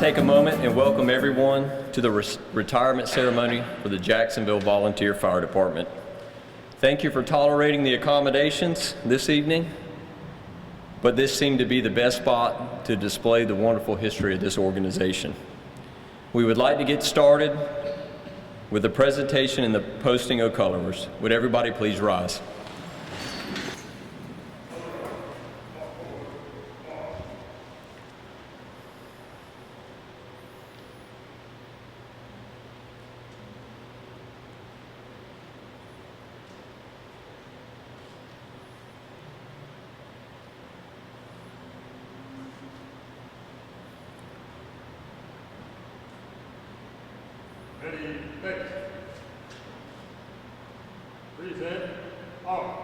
take a moment and welcome everyone to the retirement ceremony for the Jacksonville Volunteer Fire Department. Thank you for tolerating the accommodations this evening, but this seemed to be the best spot to display the wonderful history of this organization. We would like to get started with the presentation and the posting of colors. Would everybody please rise? Ready, fix. Present, off.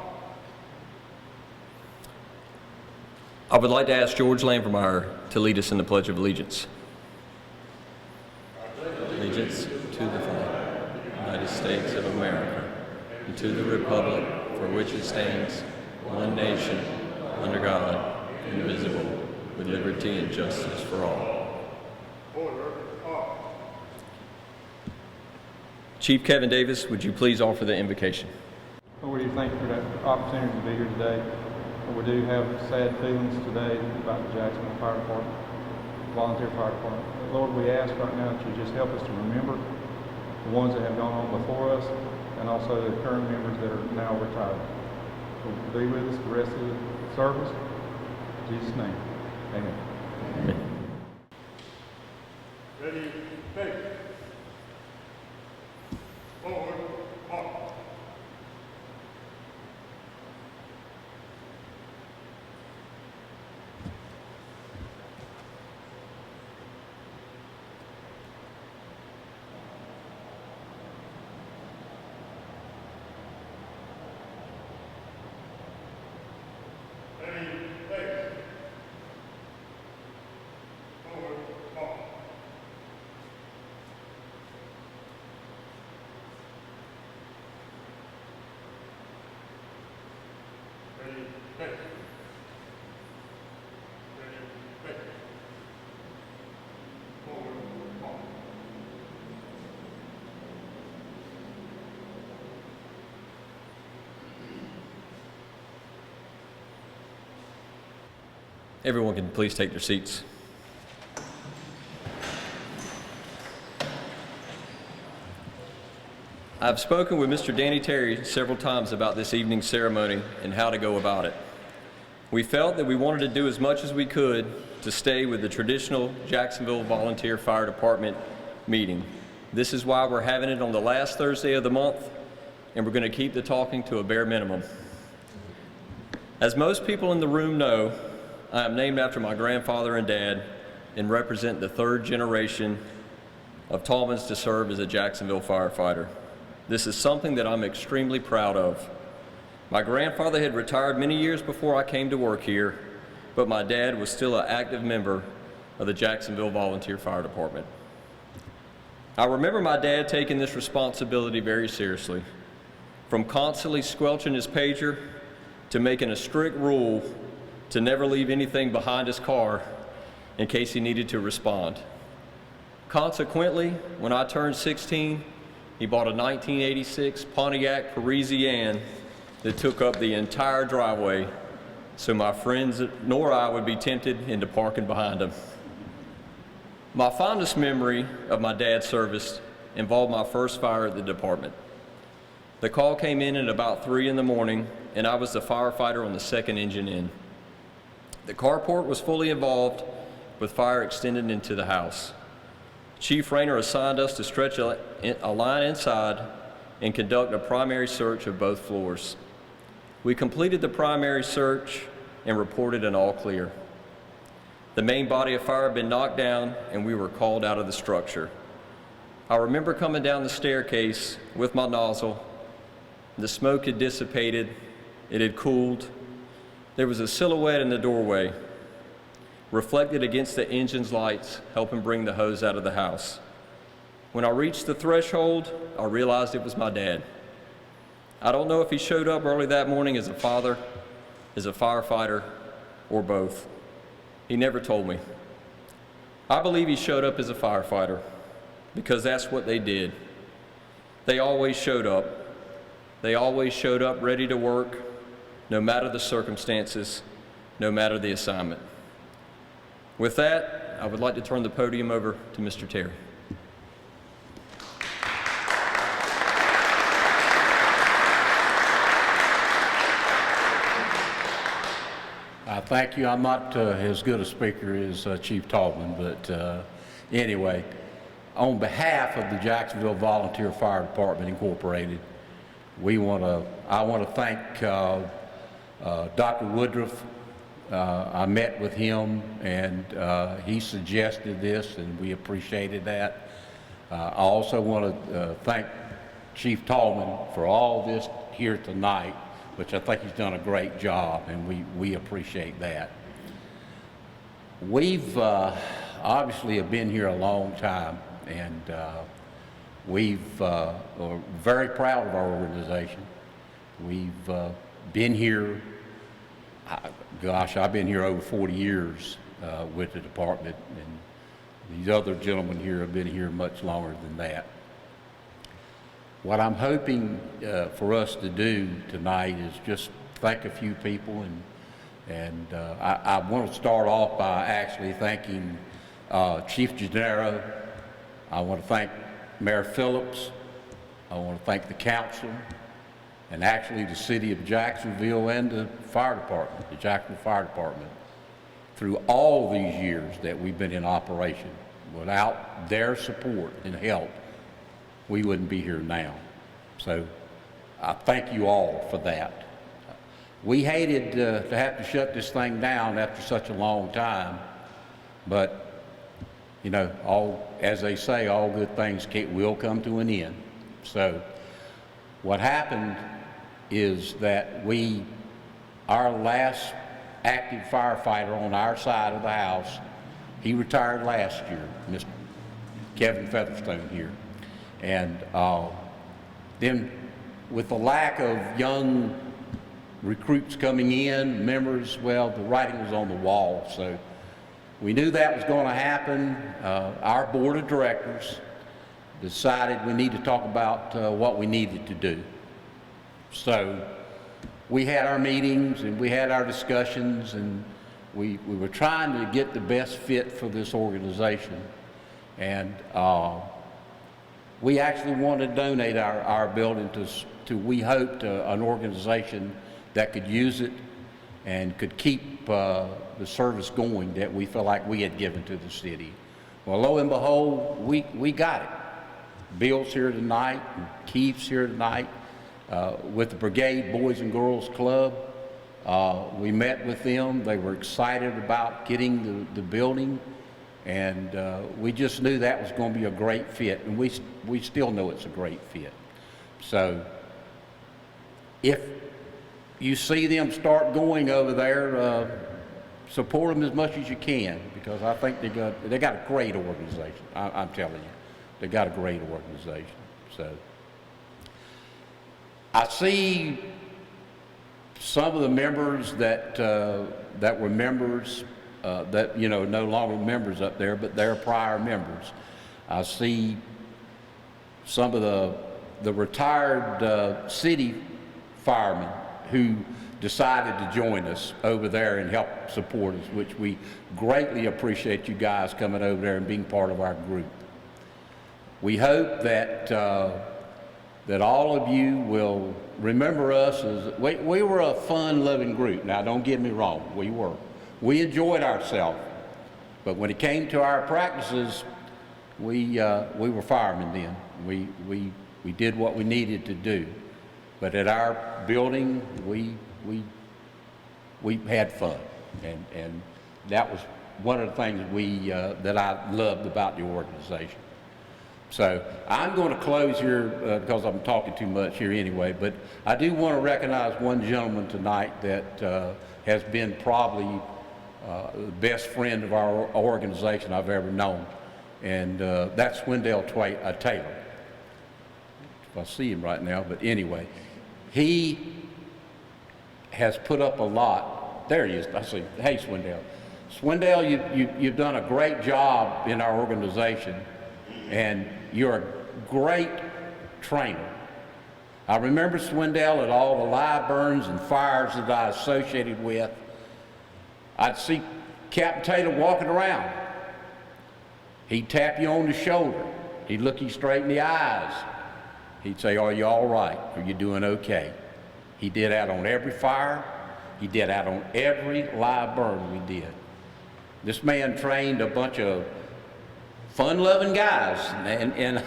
I would like to ask George Lambermeyer to lead us in the Pledge of Allegiance. Allegiance to the flag of the United States of America and to the republic for which it stands, one nation, under God, indivisible, with liberty and justice for all. Order, off. Chief Kevin Davis, would you please offer the invocation? Lord, we thank you for that opportunity to be here today. We do have sad feelings today about the Jacksonville Fire Department, Volunteer Fire Department. Lord, we ask right now that you just help us to remember the ones that have gone on before us and also the current members that are now retired. So be with us the rest of the service. In Jesus' name, amen. Amen. Ready, fix. Forward, off. Ready, fix. Forward, off. Ready, fix. Ready, fix. Forward, off. Everyone can please take their seats. I've spoken with Mr. Danny Terry several times about this evening's ceremony and how to go about it. We felt that we wanted to do as much as we could to stay with the traditional Jacksonville Volunteer Fire Department meeting. This is why we're having it on the last Thursday of the month, and we're going to keep the talking to a bare minimum. As most people in the room know, I am named after my grandfather and dad and represent the third generation of Tallmans to serve as a Jacksonville firefighter. This is something that I'm extremely proud of. My grandfather had retired many years before I came to work here, but my dad was still an active member of the Jacksonville Volunteer Fire Department. I remember my dad taking this responsibility very seriously, from constantly squelching his pager to making a strict rule to never leave anything behind his car in case he needed to respond. Consequently, when I turned 16, he bought a 1986 Pontiac Parisienne that took up the entire driveway so my friends nor I would be tempted into parking behind him. My fondest memory of my dad's service involved my first fire at the department. The call came in at about 3 in the morning, and I was the firefighter on the second engine in. The carport was fully involved with fire extended into the house. Chief Rayner assigned us to stretch a line inside and conduct a primary search of both floors. We completed the primary search and reported an all clear. The main body of fire had been knocked down and we were called out of the structure. I remember coming down the staircase with my nozzle. The smoke had dissipated, it had cooled. There was a silhouette in the doorway, reflected against the engine's lights, helping bring the hose out of the house. When I reached the threshold, I realized it was my dad. I don't know if he showed up early that morning as a father, as a firefighter, or both. He never told me. I believe he showed up as a firefighter because that's what they did. They always showed up. They always showed up ready to work, no matter the circumstances, no matter the assignment. With that, I would like to turn the podium over to Mr. Terry. Thank you. I'm not as good a speaker as Chief Tallman, but anyway, on behalf of the Jacksonville Volunteer Fire Department Incorporated, I want to thank Dr. Woodruff. I met with him and he suggested this and we appreciated that. I also want to thank Chief Tallman for all this here tonight, which I think he's done a great job, and we appreciate that. We've obviously have been here a long time, and are very proud of our organization. We've been here, gosh, I've been here over 40 years with the department, and these other gentlemen here have been here much longer than that. What I'm hoping for us to do tonight is just thank a few people, and I want to start off by actually thanking Chief Gennaro. I want to thank Mayor Phillips. I want to thank the council, and actually the city of Jacksonville and the fire department, the Jacksonville Fire Department, through all these years that we've been in operation. Without their support and help, we wouldn't be here now. So I thank you all for that. We hated to have to shut this thing down after such a long time, but you know, as they say, all good things will come to an end. So what happened is that our last active firefighter on our side of the house, he retired last year, Mr. Kevin Featherstone here. And then with the lack of young recruits coming in, members, well, the writing was on the wall. So we knew that was going to happen. Our board of directors decided we need to talk about what we needed to do. So we had our meetings and we had our discussions, and we were trying to get the best fit for this organization. And we actually wanted to donate our building to we hoped, an organization that could use it and could keep the service going that we felt like we had given to the city. Well, lo and behold, we got it. Bill's here tonight, and Keith's here tonight with the Brigade Boys and Girls Club. We met with them. They were excited about getting the building. And we just knew that was going to be a great fit, and we still know it's a great fit. So if you see them start going over there, support them as much as you can, because I think they got a great organization. I'm telling you, they got a great organization. So I see some of the members that were members. That no longer members up there, but they're prior members. I see some of the retired city firemen who decided to join us over there and help support us, which we greatly appreciate you guys coming over there and being part of our group. We hope that that all of you will remember us as we were a fun-loving group. Now, don't get me wrong, we were. We enjoyed ourselves, but when it came to our practices, we were firemen then. We did what we needed to do, but at our building, we had fun, and that was one of the things that I loved about the organization. So I'm going to close here because I'm talking too much here anyway, but I do want to recognize one gentleman tonight that has been probably the best friend of our organization I've ever known, and that's Wendell Taylor. If I see him right now, but anyway, he has put up a lot. There he is. I see. Hey, Wendell. Swindell, you've done a great job in our organization, and you're a great trainer. I remember Swindell at all the live burns and fires that I associated with. I'd see Captain Taylor walking around. He'd tap you on the shoulder. He'd look you straight in the eyes. He'd say, "Are you all right? Are you doing okay?" He did that on every fire. He did that on every live burn we did. This man trained a bunch of fun-loving guys, and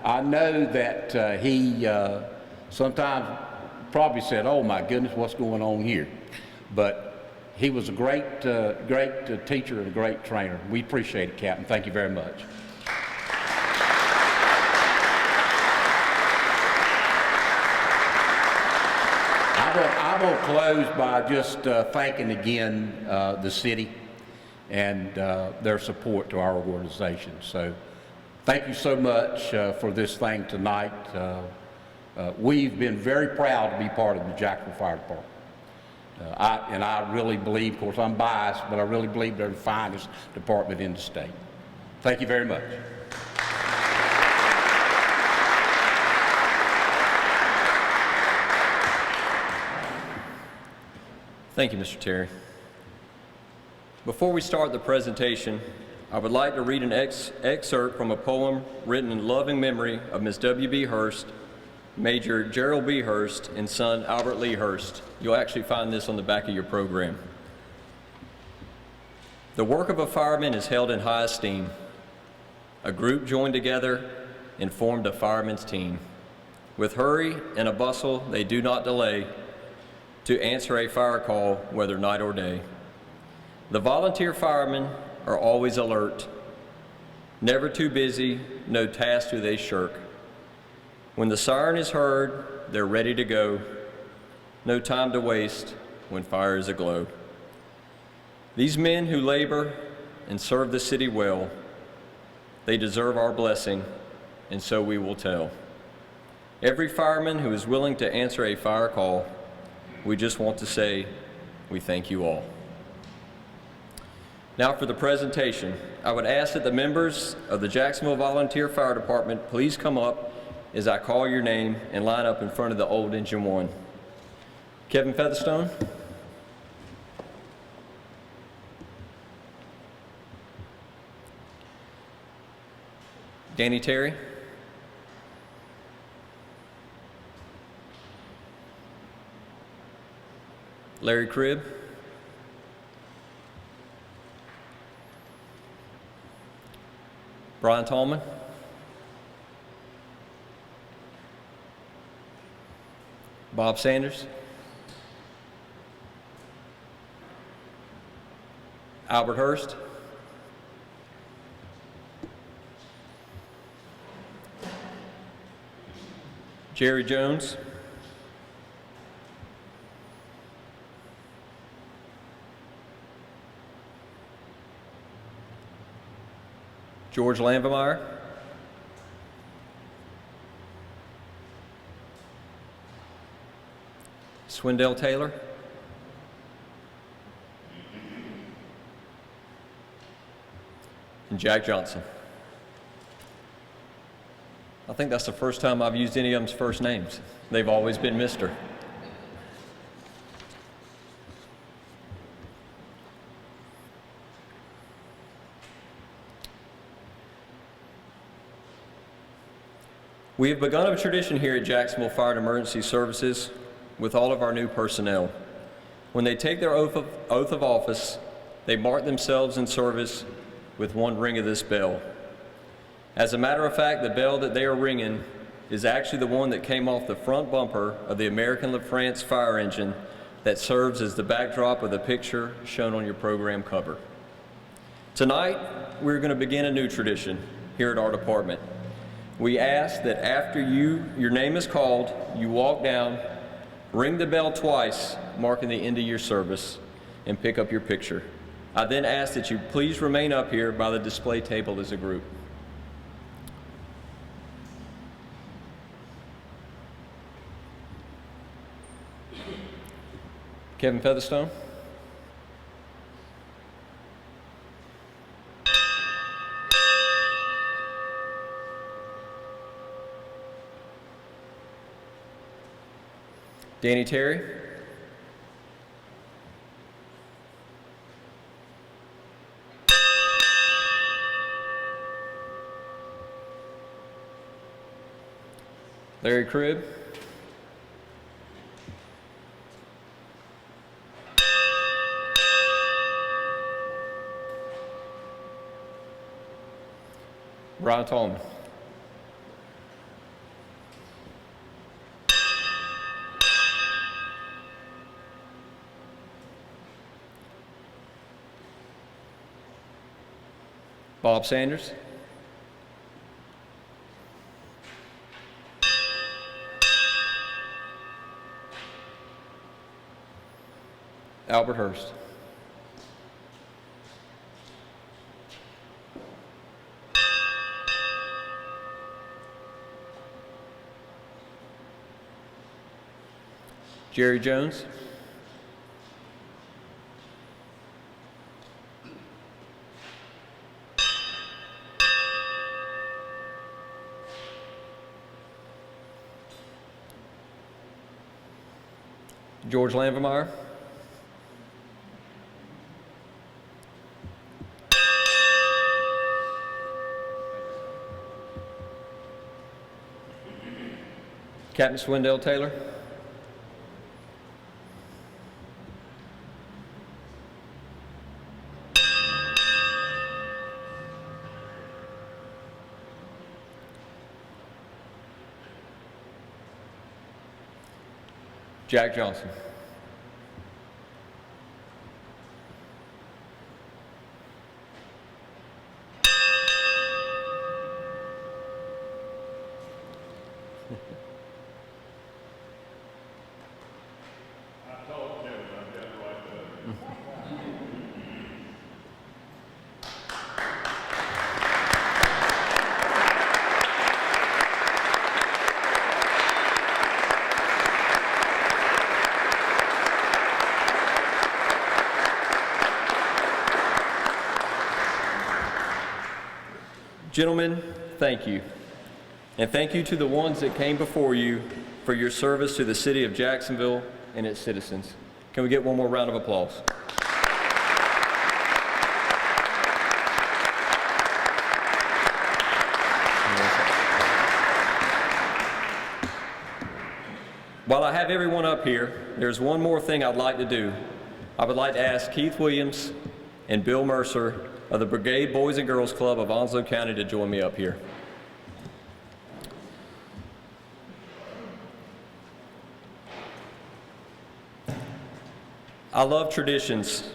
I know that he sometimes probably said, "Oh my goodness, what's going on here?" But he was a great teacher and a great trainer. We appreciate it, Captain. Thank you very much. I will close by just thanking again the city and their support to our organization. So thank you so much for this thing tonight. We've been very proud to be part of the Jacksonville Fire Department. I really believe, of course I'm biased, but I really believe they're the finest department in the state. Thank you very much. Thank you, Mr. Terry. Before we start the presentation, I would like to read an excerpt from a poem written in loving memory of Ms. W.B. Hurst, Major Gerald B. Hurst, and son Albert Lee Hurst. You'll actually find this on the back of your program. The work of a fireman is held in high esteem. A group joined together and formed a fireman's team. With hurry and a bustle, they do not delay to answer a fire call, whether night or day. The volunteer firemen are always alert, never too busy, no task do they shirk. When the siren is heard, they're ready to go. No time to waste when fire is aglow. These men who labor and serve the city well, they deserve our blessing, and so we will tell. Every fireman who is willing to answer a fire call, we just want to say, we thank you all. Now for the presentation, I would ask that the members of the Jacksonville Volunteer Fire Department please come up as I call your name and line up in front of the old engine one. Kevin Featherstone. Danny Terry. Larry Cribb. Brian Tallman. Bob Sanders. Albert Hurst. Jerry Jones. George Lanvermeyer. Swindell Taylor. And Jack Johnson. I think that's the first time I've used any of them's first names. They've always been Mr. We have begun a tradition here at Jacksonville Fire and Emergency Services with all of our new personnel. When they take their oath of office, they mark themselves in service with one ring of this bell. As a matter of fact, the bell that they are ringing is actually the one that came off the front bumper of the American LaFrance fire engine that serves as the backdrop of the picture shown on your program cover. Tonight, we're going to begin a new tradition here at our department. We ask that after your name is called, you walk down, ring the bell twice, marking the end of your service, and pick up your picture. I then ask that you please remain up here by the display table as a group. Kevin Featherstone. Danny Terry. Larry Cribb. Brian Tallman. Bob Sanders. Albert Hurst. Jerry Jones. George Lanvermeyer. Captain Swindell Taylor. Jack Johnson. Gentlemen, thank you. And thank you to the ones that came before you for your service to the city of Jacksonville and its citizens. Can we get one more round of applause? While I have everyone up here, there's one more thing I'd like to do. I would like to ask Keith Williams and Bill Mercer of the Brigade Boys and Girls Club of Onslow County to join me up here. I love traditions,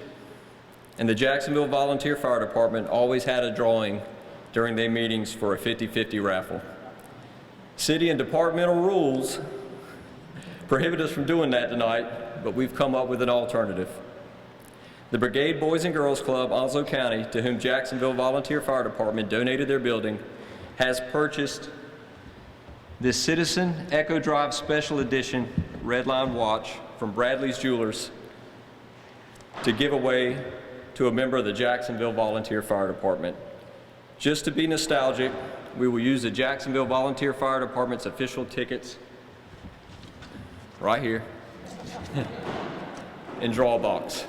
and the Jacksonville Volunteer Fire Department always had a drawing during their meetings for a 50-50 raffle. City and departmental rules prohibit us from doing that tonight, but we've come up with an alternative. The Brigade Boys and Girls Club, Onslow County, to whom Jacksonville Volunteer Fire Department donated their building, has purchased this Citizen Echo Drive Special Edition Red Line watch from Bradley's Jewelers to give away to a member of the Jacksonville Volunteer Fire Department. Just to be nostalgic, we will use the Jacksonville Volunteer Fire Department's official tickets right here in draw box.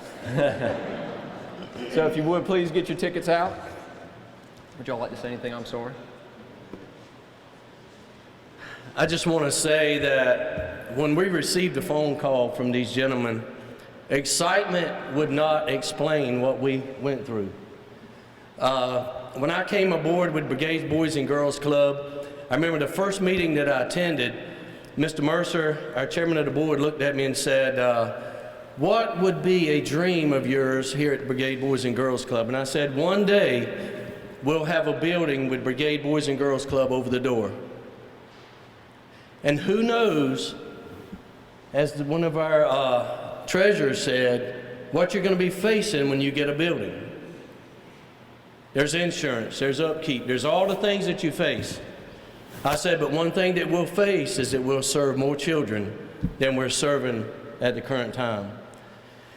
So if you would please get your tickets out. Would y'all like to say anything? I'm sorry. I just want to say that when we received a phone call from these gentlemen, excitement would not explain what we went through. When I came aboard with Brigade Boys and Girls Club, I remember the first meeting that I attended, Mr. Mercer, our chairman of the board, looked at me and said, what would be a dream of yours here at Brigade Boys and Girls Club? And I said, one day we'll have a building with Brigade Boys and Girls Club over the door. And who knows, as one of our treasurers said, what you're going to be facing when you get a building. There's insurance, there's upkeep, there's all the things that you face. I said, but one thing that we'll face is that we'll serve more children than we're serving at the current time.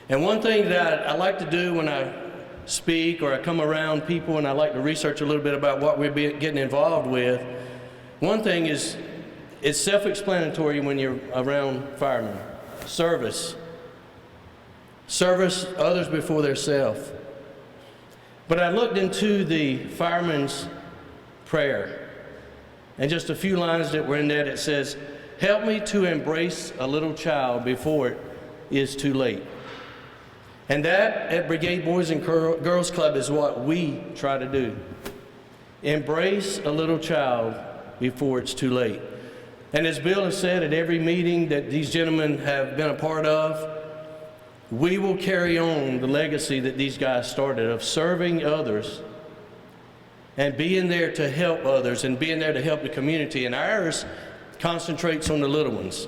And one thing that I like to do when I speak or I come around people and I like to research a little bit about what we're getting involved with, one thing is it's self-explanatory when you're around firemen. service. Service others before theirself. But I looked into the fireman's prayer, and just a few lines that were in there that says, "Help me to embrace a little child before it is too late." And that at Brigade Boys and Girls Club is what we try to do. Embrace a little child before it's too late. And as Bill has said, at every meeting that these gentlemen have been a part of, we will carry on the legacy that these guys started of serving others and being there to help others and being there to help the community. And ours concentrates on the little ones.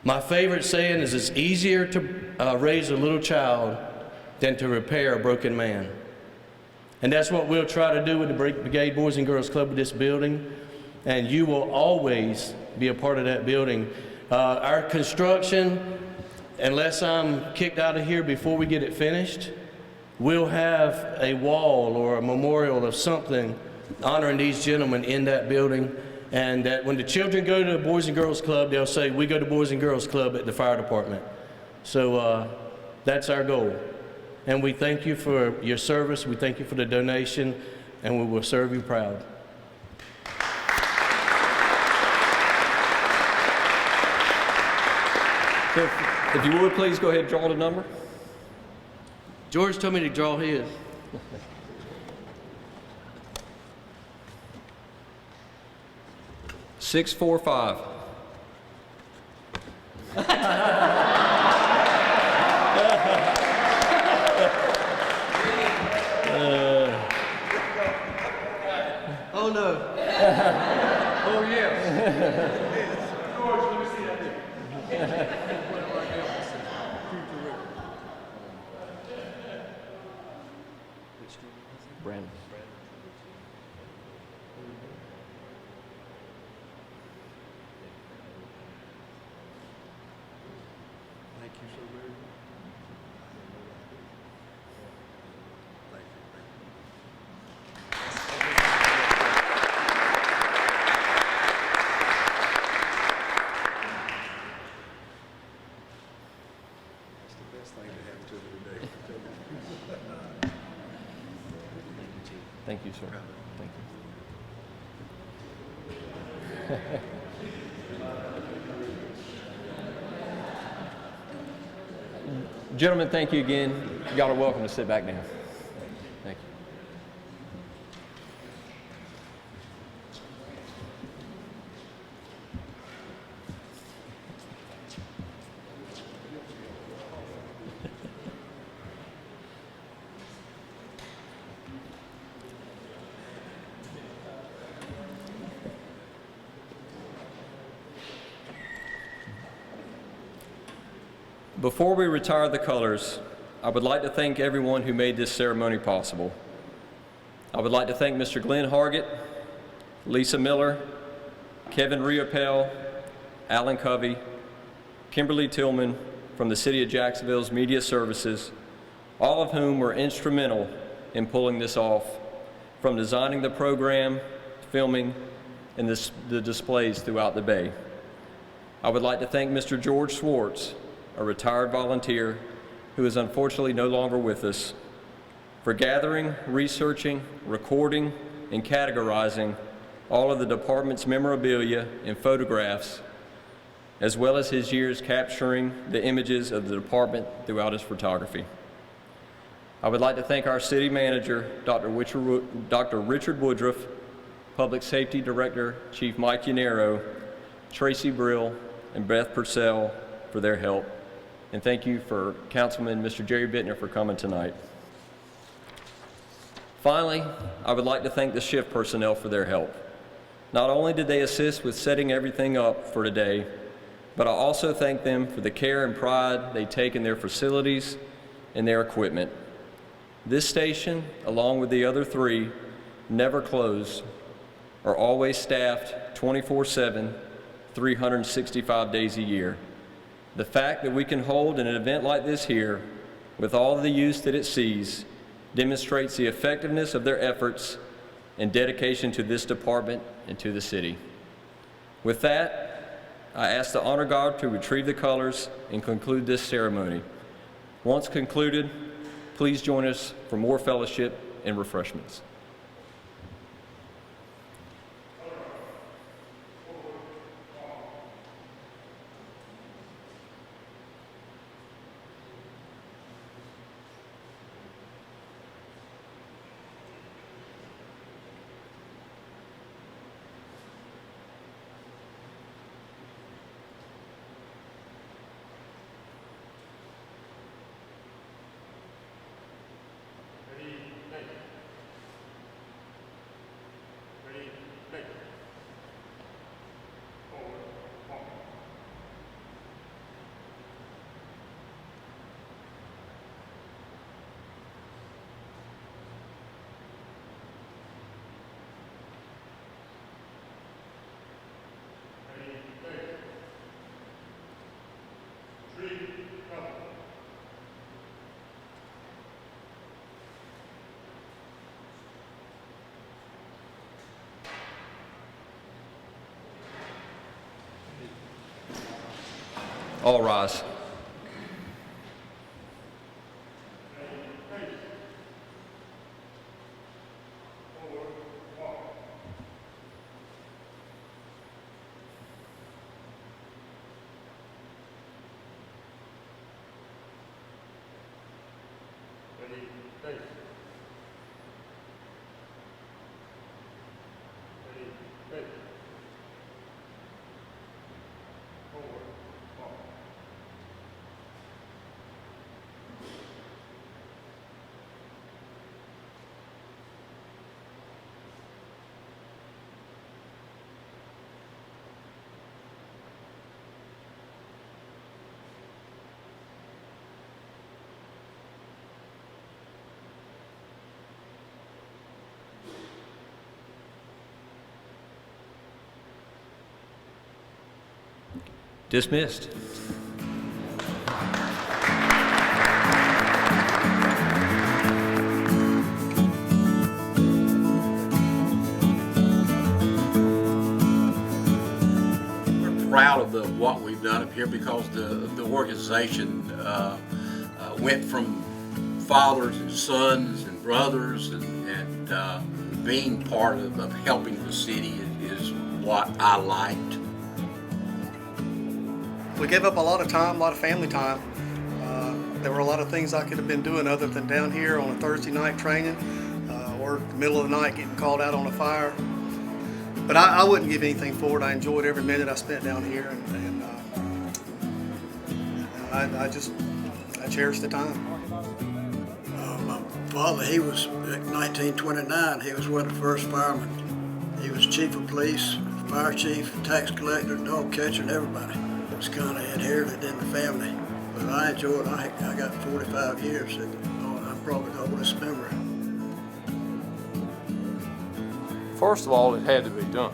My favorite saying is, it's easier to raise a little child than to repair a broken man. And that's what we'll try to do with the Brigade Boys and Girls Club of this building. And you will always be a part of that building. Our construction, unless I'm kicked out of here before we get it finished, we'll have a wall or a memorial of something honoring these gentlemen in that building. And that when the children go to the Boys and Girls Club, they'll say, "We go to Boys and Girls Club at the fire department." So that's our goal. And we thank you for your service. We thank you for the donation, and we will serve you proud. So if you would, please go ahead and draw the number. George told me to draw his. $645. Oh no. Oh yes. George, let me see that here. Brandon. Thank you so very much. It's the best thing that happened to me today. Thank you, sir. Thank you. Gentlemen, thank you again. Y'all are welcome to sit back down. Thank you. Before we retire the colors, I would like to thank everyone who made this ceremony possible. I would like to thank Mr. Glenn Hargett, Lisa Miller, Kevin Riopel, Alan Covey, Kimberly Tillman from the City of Jacksonville's Media Services, all of whom were instrumental in pulling this off, from designing the program, filming, and the displays throughout the Bay. I would like to thank Mr. George Swartz, a retired volunteer who is unfortunately no longer with us, for gathering, researching, recording, and categorizing all of the department's memorabilia and photographs, as well as his years capturing the images of the department throughout his photography. I would like to thank our city manager, Dr. Richard Woodruff, Public Safety Director, Chief Mike Yanero, Tracy Brill, and Beth Purcell for their help. And thank you for Councilman Mr. Jerry Bittner for coming tonight. Finally, I would like to thank the shift personnel for their help. Not only did they assist with setting everything up for today, but I also thank them for the care and pride they take in their facilities and their equipment. This station, along with the other three, never closed, are always staffed 24/7, 365 days a year. The fact that we can hold an event like this here, with all the use that it sees, demonstrates the effectiveness of their efforts and dedication to this department and to the city. With that, I ask the honor guard to retrieve the colors and conclude this ceremony. Once concluded, please join us for more fellowship and refreshments. All rise. Dismissed. We're proud of what we've done up here because the organization went from fathers and sons and brothers and being part of helping the city is what I liked. We gave up a lot of time, a lot of family time. There were a lot of things I could have been doing other than down here on a Thursday night training or the middle of the night getting called out on a fire. But I wouldn't give anything for it. I enjoyed every minute I spent down here, and I cherish the time. My father, he was, in 1929, he was one of the first firemen. He was chief of police, fire chief, tax collector, dog catcher, and everybody. It was kind of inherited in the family. But I enjoyed it. I got 45 years, and I'm probably the oldest member. First of all, it had to be done.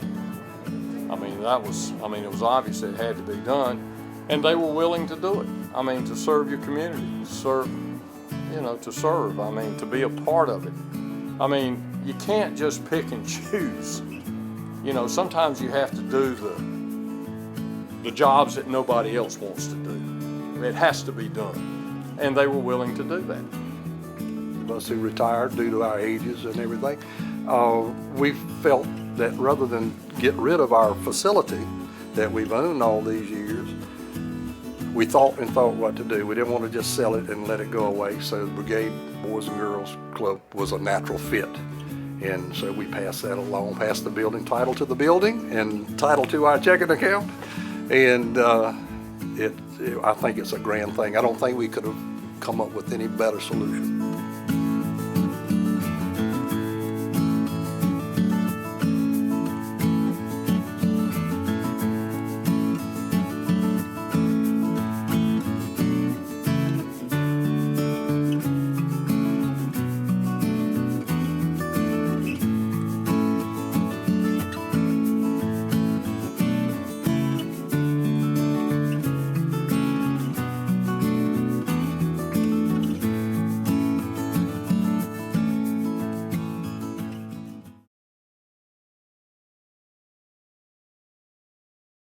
It was obvious it had to be done, and they were willing to do it. To serve your community, to serve, to be a part of it. You can't just pick and choose. Sometimes you have to do the jobs that nobody else wants to do. It has to be done, and they were willing to do that. Us who retired due to our ages and everything, we felt that rather than get rid of our facility that we've owned all these years, we thought what to do. We didn't want to just sell it and let it go away, so the Brigade Boys and Girls Club was a natural fit. And so we passed that along, passed the building title to the building and title to our checking account. And I think it's a grand thing. I don't think we could have come up with any better solution.